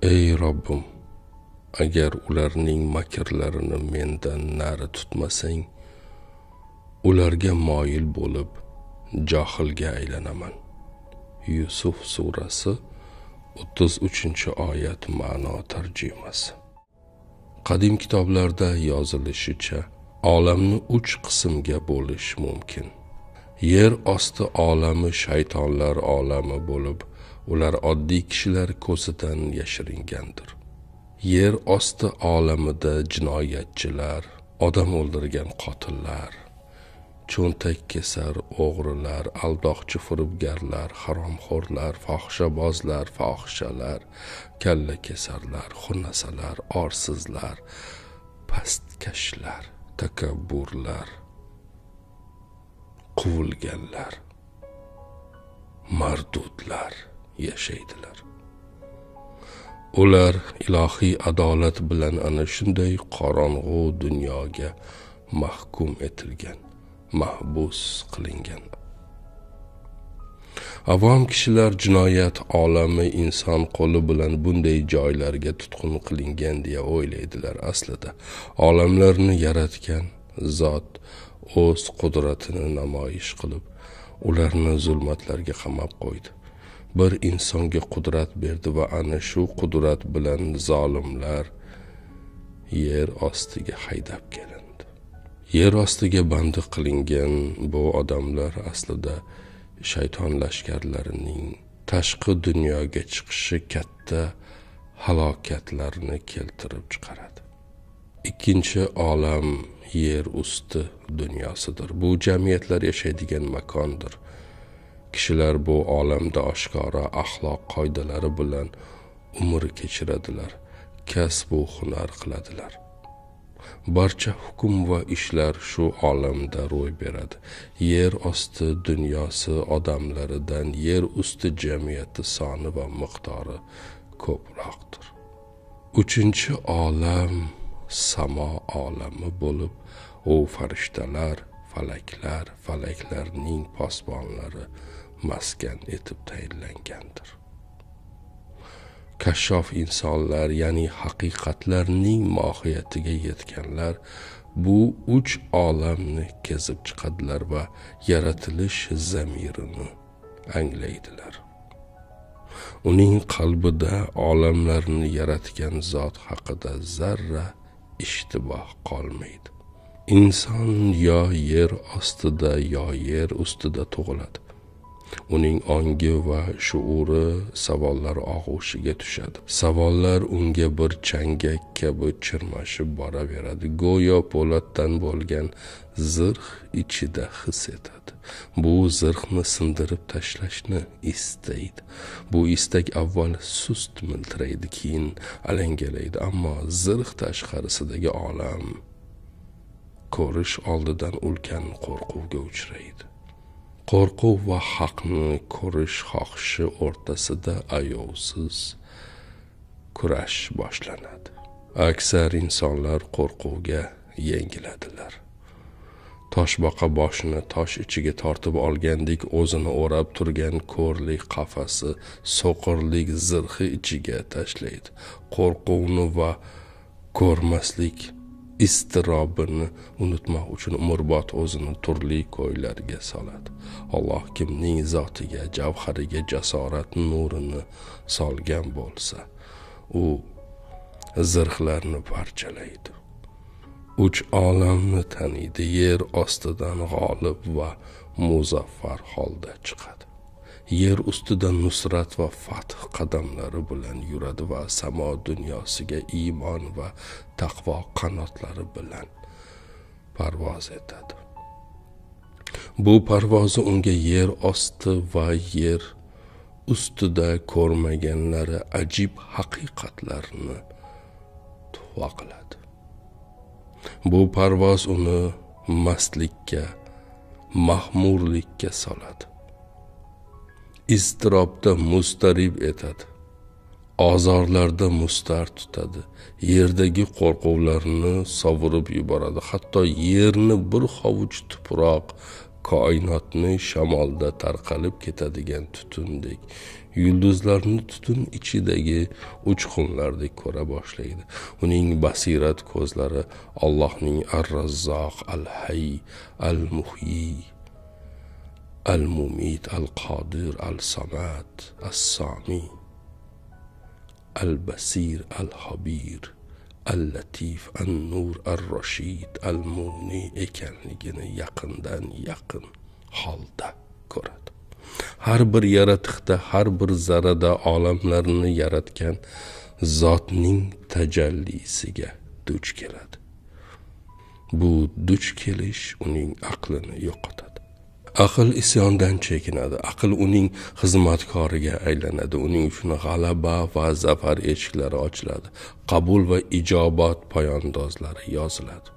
Ey Robbim, agar ularning makrlarini mendan nari tutmasang, ularga moyil bo'lib johilga aylanaman. Yusuf surasi 33-oyat ma'no tarjimasi. Qadim kitoblarda yozilishicha, olamni 3 qismga bo'lish mumkin. Yer osti olami shaytonlar olami bo'lib, ular oddiy kishilar ko'zidan yashiringandir. Yer osti olamida jinoyatchilar, odam o'ldirgan qotillar, cho'ntak kesar o'g'rilar, aldoqchi firibgarlar, haromxo'rlar, fohishabozlar, fohishalar, kalla kesarlar, xunasalar, orsizlar, pastkashlar, takabburlar, quvilganlar, mardudlar yashaydilar. Ular ilohiy adolat bilan ana shunday qorong'u dunyoga mahkum etilgan, mahbus qilingan. Avom kishilar jinoyat olami inson qo'li bilan bunday joylarga tutqun qilingan deya o'ylaydilar. Aslida olamlarni yaratgan zot o'z qudratini namoyish qilib, ularni zulmatlarga qamab qo'ydi. Bir insonga qudrat berdi va ana shu qudrat bilan zolimlar yer ostiga haydab kelindi. Yer ostiga bandi qilingan bu odamlar aslida shayton lashkarlarining tashqi dunyoga chiqishi katta halokatlarni keltirib chiqaradi. Ikkinchi olam yer usti dunyosidir. Bu jamiyatlar yashaydigan makondir. Kishilar bu olamda oshkora axloq qoidalari bilan umr kechiradilar, kasb va hunar qiladilar. Barcha hukm va ishlar shu olamda ro'y beradi. Yer osti dunyosi odamlaridan yer usti jamiyati soni va miqdori ko'proqdir. Uchinchi olam samo olami bo'lib, u farishtalar, falaklar, falaklarning posbonlari maskan etib tayinlangandir. Kashshof insonlar, ya'ni haqiqatlarning mohiyatiga yetganlar bu 3 olamni kezib chiqadilar va yaratilish zamirini anglaydilar. Uning qalbida olamlarni yaratgan zot haqida zarra ishtiboh qolmaydi. Inson yo yer ostida yo yer ustida tug'iladi. Uning ongi va shuuri savollar og'ushiga tushadi. Savollar unga bir changak kabi chirmashib boraveradi. Go'yo po'latdan bo'lgan zirh ichida his etadi. Bu zirhni sindirib tashlashni istaydi. Bu istak avval sust miltiraydi, keyin alangalaydi, ammo zirh tashqarisidagi olam ko'rish oldidan ulkan qo'rquvga uchraydi. Qo'rquv va haqni ko'rish xohishi o'rtasida ayovsiz kurash boshlanadi. Aksar insonlar qo'rquvga yengiladilar. Toshbaqa boshini tosh ichiga tortib olgandek o'zini o'rab turgan ko'rlik qafasi so'qirlik zirhi ichiga tashlaydi. Qo'rquvni va ko'rmaslik istirobini unutmoq uchun umrbod o'zini turli ko'ylarga soladi. Alloh kimning zotiga, javhariga jasorat nurini solgan bo'lsa, u zirhlarni parchalaydi. 3 olamni taniydi, yer ostidan g'olib va muzaffar holda chiqadi. Yer ustida nusrat va fath qadamlari bilan yuradi va samo dunyosiga iymon va taqvo qanotlari bilan parvoz etadi. Bu parvozi unga yer osti va yer ustida ko'rmaganlari ajib haqiqatlarni tuhfa qiladi. Bu parvoz uni mastlikka, mahmurlikka soladi. Iztirobda mustarib etadi. Ozorlarda mustar tutadi. Yerdagi qo'rquvlarni sovurib yuboradi. Hatto yerni bir hovuch tuproq, koinotni shamolda tarqalib ketadigan tutundek yulduzlarni tutun ichidagi uchqunlardek ko'ra boshlaydi. Uning basirat ko'zlari Allohning Ar-Razzoq, Al-Hayy, Al-Muhyi, Al-Mumit, Al-Qodir, Al-Samad, As-Sami, Al-Basir, Al-Habir, Al-Latif, An-Nur, Ar-Rashid, Al-Muni ekanligini yaqindan yaqin holda ko'radi. Har bir yaratiqda, har bir zarrada olamlarni yaratgan zotning tajallisiga duch keladi. Bu duch kelish uning aqlini yo'qotadi. Aql isyondan chekinadi. Aql uning xizmatkoriga aylanadi. Uning uchun g'alaba va zafar eshiklari ochiladi. Qabul va ijobat poyandozlari yoziladi.